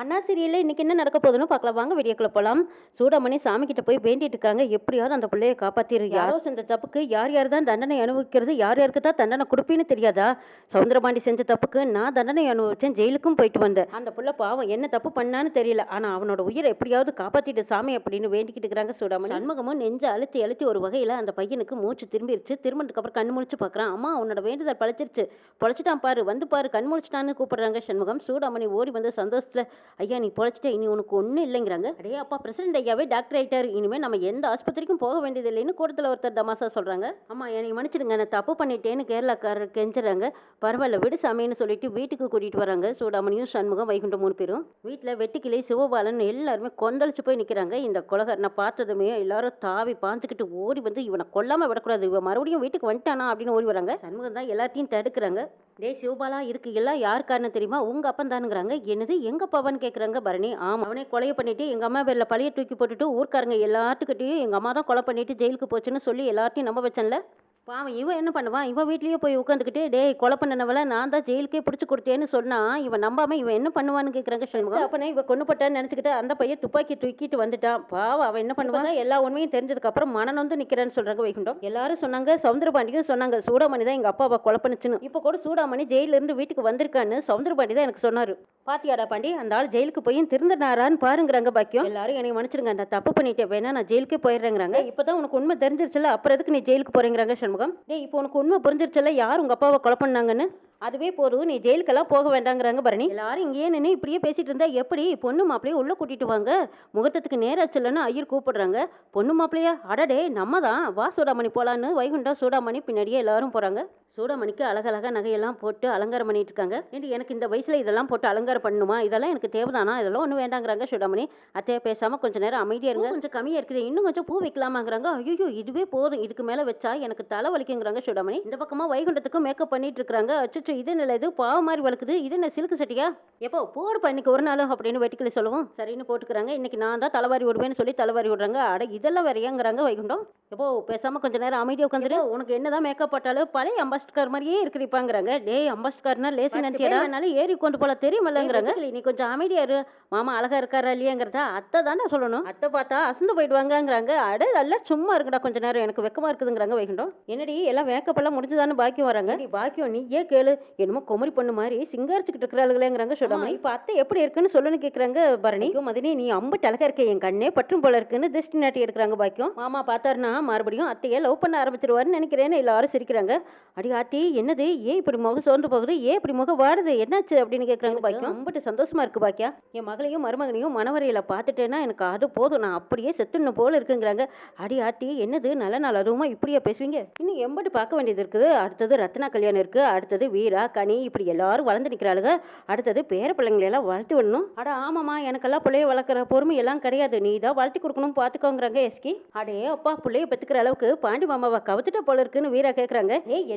அண்ணா சீரியல்ல இன்னைக்கு என்ன நடக்க போகுதுன்னு பார்க்கலாம் வாங்க வீடியோக்குள்ள போலாம். சூடாமணி சாமி கிட்ட போய் வேண்டிட்டு இருக்காங்க, எப்படியாவது அந்த பிள்ளைய காப்பாத்திரு. யாரோ செஞ்ச தப்புக்கு யார் யார் தான் தண்டனை அனுபவிக்கிறது, யார் யாருக்கு தான் தண்டனை கொடுப்பீன்னு தெரியாதா? சவுந்தரபாண்டி செஞ்ச தப்புக்கு நான் தண்டனை அனுபவிச்சேன், ஜெயிலுக்கும் போயிட்டு வந்தேன். அந்த புள்ள பாவம் என்ன தப்பு பண்ணான்னு தெரியல, ஆனா அவனோட உயிரை எப்படியாவது காப்பாத்திட்டு சாமி அப்படின்னு வேண்டிக்கிட்டு இருக்கிறாங்க சூடாமணி. சண்முகமும் நெஞ்ச அழுத்தி அழுத்தி ஒரு வகையில அந்த பையனுக்கு மூச்சு திரும்பிருச்சு. திரும்பினதுக்கு அப்புறம் கண்ணு முழிச்சு பார்க்கறான். அம்மா உன்னோட வேண்டுதல் பழிச்சிருச்சு, பொழைச்சிட்டான் பாரு, வந்து பாரு, கண் முழிச்சிட்டான்னு கூப்பிடுறாங்க சண்முகம். சூடாமணி ஓடி வந்து சந்தோஷத்துல, ஐயா நீ பொழைச்சிட்ட, இனி உனக்கு ஒன்றும் இல்லைங்கிறாங்க. அடே அப்பா, பிரசிடண்ட் ஐயாவே டாக்டர் ஆயிட்டாரு, இனிமே நம்ம எந்த ஆஸ்பத்திரிக்கும் போக வேண்டியது இல்லைன்னு கூட்டத்தில் ஒருத்தர் தமாசா சொல்றாங்க. அம்மா என்னை மன்னிச்சிடுங்க, நான் தப்பு பண்ணிட்டேன்னு கேரளாக்காரர் கெஞ்சுறாங்க. பரவாயில்ல விடு சாமின்னு சொல்லிட்டு வீட்டுக்கு கூட்டிட்டு வராங்க சூடாமணியும் சண்முகம் வைகுண்டம் 3 பேரும். வீட்டில் வெட்டிக்கிளை சிவபாலன் எல்லாருமே கொந்தளிச்சு போய் நிற்கிறாங்க. இந்த கொலகாரனை பார்த்ததுமே எல்லாரும் தாவி பாஞ்சுக்கிட்டு ஓடி வந்து இவனை கொல்லாம விடக்கூடாது, இவன் மறுபடியும் வீட்டுக்கு வந்துட்டானா அப்படின்னு ஓடி வராங்க. சண்முகம் தான் எல்லாத்தையும் தடுக்கிறாங்க. டே சிவபாலா, இருக்கு எல்லாம் யார் காரணம் தெரியுமா? உங்க அப்பன் தானுங்கிறாங்க. என்னது எங்க அப்பாவான்னு கேட்குறாங்க பரணி. ஆமா, அவனே கொலையை பண்ணிட்டு எங்க அம்மா பேர்ல பழைய தூக்கி போட்டுட்டு ஊர்க்காரங்க எல்லாத்துக்கிட்டையும் எங்க அம்மா தான் கொலை பண்ணிட்டு ஜெயிலுக்கு போச்சுன்னு சொல்லி எல்லாத்தையும் நம்ப வச்சேன்ல. பாவம் இவன் என்ன பண்ணுவான்? இவன் வீட்லயே போய் உட்காந்துக்கிட்டு, டேய் கொலை பண்ணனவள நான் தான் ஜெயிலுக்கே பிடிச்சி கொடுத்தேன்னு சொன்னா இவன் நம்பாம இவன் என்ன பண்ணுவான்னு கேட்குறாங்க சண்முகம். அப்பனே இவன் கொண்டு போட்டான்னு நினச்சிக்கிட்டு அந்த பையன் துப்பாக்கி தூக்கிட்டு வந்துட்டான். பாவம் அவன் என்ன பண்ணுவாங்க? எல்லா உண்மையும் தெரிஞ்சதுக்கு அப்புறம் மனம் வந்து நிற்கிறான்னு சொல்றாங்க வைகுண்டம். எல்லாரும் சொன்னாங்க, சவுந்தரபாண்டியும் சொன்னாங்க சூடாமணி தான் எங்க அப்பாவை கொலை பண்ணுச்சுன்னு. இப்போ கூட சூடாமணி ஜெயில இருந்து வீட்டுக்கு வந்திருக்கான்னு சவுந்தரபாண்டி தான் எனக்கு சொன்னாரு. பாத்தியாடா பாண்டி, அந்த ஆள் ஜெயிலுக்கு போய் திருந்தினாரான்னு பாருங்கிறாங்க பாக்கியம். எல்லாரும் என்னை மன்னிச்சிருங்க, நான் தப்பு பண்ணிட்டேன், வேணா நான் ஜெயிலுக்கே போயிடுறேங்கிறாங்க. இப்பதான் உனக்கு உண்மை தெரிஞ்சிருச்சுல, அப்புறம் எதுக்கு நீ ஜெயிலுக்கு போறேங்கிறாங்க சண்முகம். டேய் இப்போ உனக்கு உண்மை புரிஞ்சிருச்சுல யார் உங்க அப்பாவை கொலை பண்ணாங்கன்னு? அதுவே போதும், நீ ஜெயிலுக்கெல்லாம் போக வேண்டாங்கிறாங்க பரணி. எல்லாரும் இங்கேயே நின்று இப்படியே பேசிட்டு இருந்தா எப்படி? பொண்ணு மாப்பிளைய உள்ள கூட்டிட்டு வாங்க, முகூர்த்தத்துக்கு நேராச்சுலன்னு ஐயர் கூப்பிடுறாங்க. பொண்ணு மாப்பிளையா? அடடே நம்ம தான், வா சூடாமணி போலான்னு வைகுண்டம் சூடாமணி பின்னாடியே எல்லாரும் போறாங்க. சூடாமணிக்கு அழகழகா நகையெல்லாம் போட்டு அலங்காரம் பண்ணிட்டு இருக்காங்க. ஏண்டி எனக்கு இந்த வயசுல இதெல்லாம் போட்டு அலங்காரம் பண்ணணுமா? இதெல்லாம் எனக்கு தேவைதானா? இதெல்லாம் ஒன்றும் வேண்டாங்கிறாங்க சூடாமணி. அத்தைய பேசாம கொஞ்ச நேரம் அமைதியா இருங்க, கொஞ்சம் கம்மியா இருக்குது, இன்னும் கொஞ்சம் பூ வைக்கலாமாங்கிறாங்க. ஐயோ இதுவே போதும், இதுக்கு மேல வச்சா எனக்கு தலை வலிக்குங்கிறாங்க சூடாமணி. இந்த பக்கமா வைகுண்டத்துக்கும் மேக்கப் பண்ணிட்டு இருக்காங்க. அச்சோ இது நிலை, இது பாவ மாதிரி வளர்க்குது, இது என்ன சிலுக்கு சட்டியா? எப்போ போடுப்பா இன்னைக்கு ஒரு நாள் அப்படின்னு வெட்டிக்கிளி சொல்லவும் சரின்னு போட்டுக்கிறாங்க. இன்னைக்கு நான் தான் தலைவாரி விடுவேன்னு சொல்லி தலைவாரி விடுறாங்க. அட இதெல்லாம் வேறையாங்கிறாங்க வைகுண்டம். எப்போ பேசாம கொஞ்ச நேரம் அமைதியா உட்காந்துட்டு, உனக்கு என்னதான் மேக்கப் போட்டாலும் பழைய அம்பாஸ்டர் மாதிரியே இருக்கிறிப்பாங்கிறாங்க. டேய் அம்பாஸ்டர்னா லேசி நினைச்சியா? ஏறி கொண்டு போல தெரியுமில்லங்கிறாங்க. நீ கொஞ்சம் அமைதியா இரு, மாமா அழகா இருக்காரா இல்லையாங்கிறத அத்தை தானே சொல்லணும், அத்தை பார்த்தா அசந்து போயிடுவாங்கங்கிறாங்க. அட நல்லா சும்மா இருக்குடா கொஞ்ச நேரம், எனக்கு வெக்கமா இருக்குதுங்கிறாங்க வைகுண்டம். என்னடி எல்லாம் மேக்கப் எல்லாம் முடிஞ்சுதானு பாக்கியம் வராங்க. பாக்கியம் நீ ஏன் கேளு, என்னமோ குமரி பொண்ணு மாதிரி சிங்காரிச்சுக்கிட்டு இருக்கிறாளுங்களேங்கிறாங்க சூடாமணி. இப்ப அத்தை எப்படி இருக்குன்னு சொல்லுன்னு கேக்குறாங்க பரணி. மதினி நீ அம்பட்டு அழகா இருக்க, என் கண்ணே பற்றும் போல இருக்குன்னு திருஷ்டி நாட்டி எடுக்கிறாங்க பாக்கியம். மாமா பார்த்தாருன்னா மறுபடியும் அத்தையை லவ் பண்ண ஆரம்பிச்சிருவாருன்னு நினைக்கிறேன்னு எல்லாரும் சிரிக்கிறாங்க. அடி ஆத்தி என்னது, ஏன் இப்படி முகம் சோர்ந்து போகுது, ஏன் இப்படி முகம் வாடுது, என்னாச்சு அப்படின்னு கேட்குறாங்க பாக்கியம். அம்பட்டு சந்தோஷமா இருக்கு பாக்கியா, என் மகளையும் மருமகனையும் மனவரையில பார்த்துட்டேன்னா எனக்கு அது போதும், நான் அப்படியே செத்துன்னு போல இருக்குங்கிறாங்க. அடி ஆத்தி என்னது நல்ல நாள் அதுவுமா இப்படியா பேசுவீங்க? இன்னும் எம்பட்டு பார்க்க வேண்டியது இருக்குது. அடுத்தது ரத்னா கல்யாணம் இருக்கு, அடுத்தது வீரா கனி, இப்படி எல்லாரும் வளர்ந்து நிற்கிறாளுங்க. அடுத்தது பேர பிள்ளைங்களை எல்லாம் வளர்த்து விடணும். அட ஆமாமா, எனக்கெல்லாம் பிள்ளைய வளர்க்குற பொறுமை எல்லாம் கிடையாது, நீ தான் வளர்த்தி கொடுக்கணும் பார்த்துக்கோங்கிறாங்க எஸ்கி. அடே அப்பா, பிள்ளைய பெற்றுக்கிற அளவுக்கு பாண்டி மாமாவை கவுத்துட்ட போல இருக்குன்னு வீரா கேட்குறாங்க.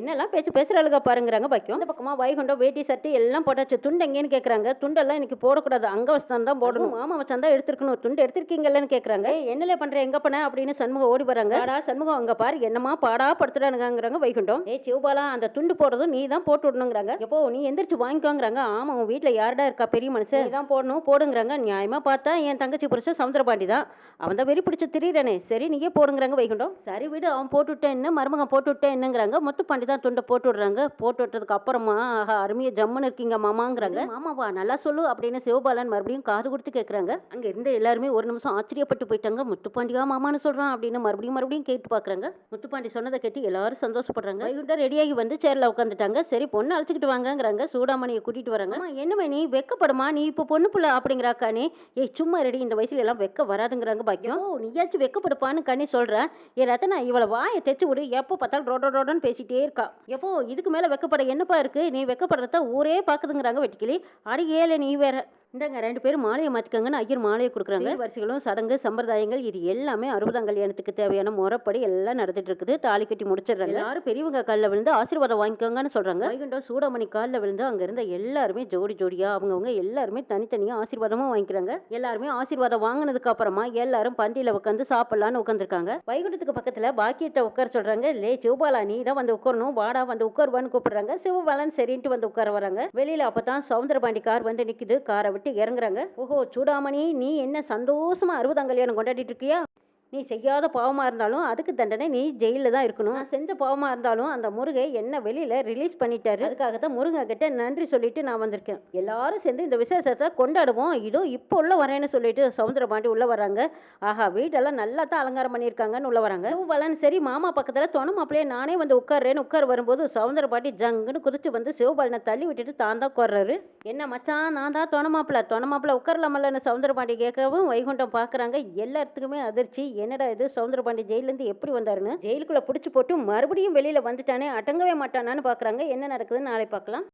என்னெல்லாம் பேச்சு பேசுறாளுங்க பாருங்கிறாங்க பாக்கியம். அந்த பக்கமா வைகுண்டம் வேட்டி சட்டை எல்லாம் போட்டாச்சு, துண்டு எங்கேன்னு கேட்குறாங்க. துண்டெல்லாம் இன்னைக்கு போடக்கூடாது, அங்கவஸ்தான் தான் போடணும், மாமா வசம் தான் எடுத்துருக்கணும், துண்டு எடுத்திருக்கீங்கல்லன்னு கேட்குறாங்க. என்னலே பண்ற எங்க பண்ண அப்படின்னு சண்முகம் ஓடி வராங்க. ஆடா சண்முகம் அங்க பாரு என்னமா பாடா படுத்துறானுங்கிறாங்க வைகுண்டம். சிவபாலா அந்த துண்டு போடுறதும் நீ தான் போட்டு விடணுங்கிறாங்க. எப்போ நீ எந்திரிச்சு வாங்கிக்கோங்கிறாங்க. ஆமா உன் வீட்டுல யாருடா இருக்கா பெரிய மனுஷன், நீ தான் போடணும் போடுங்கிறாங்க. நியாயமா பார்த்தா என் தங்கச்சி புருஷன் சமுத்திரபாண்டி தான், அவன் தான் வெறி பிடிச்சு திரியிறானே, சரி நீயே போடுங்கிறாங்க வைகுண்டம். சரி விடு, அவன் போட்டு விட்டேன் என்ன, மருமகன் போட்டு விட்டேன் என்னங்கிறாங்க. முத்துப்பாண்டி தான் துண்டை போட்டு விடுறாங்க. போட்டு விட்டதுக்கு அப்புறமா அருமையா ஜம்முன்னு இருக்கீங்க மாமாங்கிறாங்க. மாமாவா நல்லா சொல்லு அப்படின்னு சிவபாலன் மறுபடியும் காது கொடுத்து கேட்குறாங்க. அங்க இருந்து எல்லாருமே ஒரு நிமிஷம் ஆச்சரியப்பட்டு போயிட்டாங்க. முத்துப்பாண்டியா மாமான்னு சொல்றான் அப்படின்னு மறுபடியும் கேட்டு பாக்குறாங்க. முத்துப்பாண்டி சொன்னதை கேட்டு எல்லாரும் சந்தோஷப்படுறாங்க. வைகுண்டம் ரெடியாகி வந்து சேர்ல உட்காந்துட்டாங்க. சரி பொண்ணு அழைச்சிக்கிட்டு வாங்கங்கிறாங்க. சூடாமணியை கூட்டிட்டு வராங்க. என்னமே நீ வெக்கப்படுமா, நீ இப்போ பொண்ணு புள்ள அப்படிங்கிறாக்கா நீ? ஏய் சும்மா ரெடி, இந்த வயசுல எல்லாம் வெக்க வராதுங்கிறாங்க பாக்கியம். நீயாச்சும் வெக்கப்படுப்பான்னு கண்ணி சொல்றேன். ஏ ரத்தனா இவளை வாயை தைச்சு விடு, எப்போ பார்த்தாலும் ரோடோன்னு பேசிட்டே இருக்கா. எப்போ இதுக்கு மேல வெக்கப்பட என்னப்பா இருக்கு, நீ வெக்கப்படுறத ஊரே பாக்குதுங்கிறாங்க வெட்டிக்கிளி. அடி ஏழை நீ வேற. இந்தாங்க 2 பேரும் மாலையை மாத்திக்கங்கன்னு ஐயர் மாலையை கொடுக்குறாங்க. வரிசைகளும் சடங்கு சம்பிரதாயங்கள் இது எல்லாமே 60ஆம் கல்யாணத்துக்கு தேவையான முறைப்படி எல்லாம் நடந்துட்டு இருக்குது. தாலி கட்டி முடிச்சிடுறாங்க. எல்லாரும் பெரியவங்க காலில் விழுந்து ஆசீர்வாதம் வாங்கிக்கோங்கன்னு சொல்றாங்க. வைகுண்டம் சூடாமணி காலில் விழுந்து அங்க இருந்த எல்லாருமே ஜோடியா அவங்கவுங்க எல்லாருமே தனித்தனியா ஆசீர்வாதமும் வாங்கிக்கிறாங்க. எல்லாருமே ஆசீர்வாதம் வாங்கினதுக்கு அப்புறமா எல்லாரும் பந்தியில உட்காந்து சாப்பிடலான்னு உட்காந்துருக்காங்க. வைகுண்டத்துக்கு பக்கத்துல பாக்கியத்தை உட்கார சொல்றாங்க. லே சிவபாலா நீ தான் வந்து உட்காரணும், வாடா வந்து உட்காருவான்னு கூப்பிடுறாங்க. சிவபாலன் சரின்ட்டு வந்து உட்கார வராங்க. வெளியில அப்பதான் சவுந்தரபாண்டி கார் வந்து நிக்குது. காரை விட்டு இறங்குறாங்க. ஓஹோ! சூடாமணி, நீ என்ன சந்தோஷமா 60ஆம் கல்யாணம் கொண்டாடிட்டு இருக்கியா? நீ செய்யாத பாவமா இருந்தாலும் அதுக்கு தண்டனை நீ ஜெயில்ல தான் இருக்கணும். நான் செஞ்ச பாவமா இருந்தாலும் அந்த முருகை என்ன வெளியில ரிலீஸ் பண்ணிட்டாரு. அதுக்காக தான் முருகன் கிட்ட நன்றி சொல்லிட்டு நான் வந்திருக்கேன். எல்லாரும் சேர்ந்து இந்த விசேஷத்தை கொண்டாடுவோம். இதோ இப்போ உள்ள வரேன்னு சொல்லிட்டு சவுந்தரபாண்டி உள்ள வராங்க. ஆஹா, வீடெல்லாம் நல்லா தான் அலங்காரம் பண்ணியிருக்காங்கன்னு உள்ள வராங்க. சிவபாலன் சரி மாமா பக்கத்துல தொண மாப்பிளையே நானே வந்து உட்கார்றேன்னு உட்கார் வரும்போது சவுந்தரபாண்டி ஜங்குன்னு குதிச்சு வந்து சிவபாலனை தள்ளி விட்டுட்டு தான் தான் உட்கார்றாரு. என்ன மச்சான், நான் தான் தொண மாப்பிள்ள உட்காரலாமல்லன்னு சவுந்தரபாண்டி கேட்கவும் வைகுண்டம் பாக்குறாங்க. எல்லாத்துக்குமே அதிர்ச்சி. என்னடா இது, சவுந்தரபாண்டி ஜெயிலேருந்து எப்படி வந்தாருன்னு. ஜெயிலுக்குள்ள பிடிச்சி போட்டு மறுபடியும் வெளியில வந்துட்டானே, அடங்கவே மாட்டானான்னு பாக்குறாங்க. என்ன நடக்குதுன்னு நாளை பார்க்கலாம்.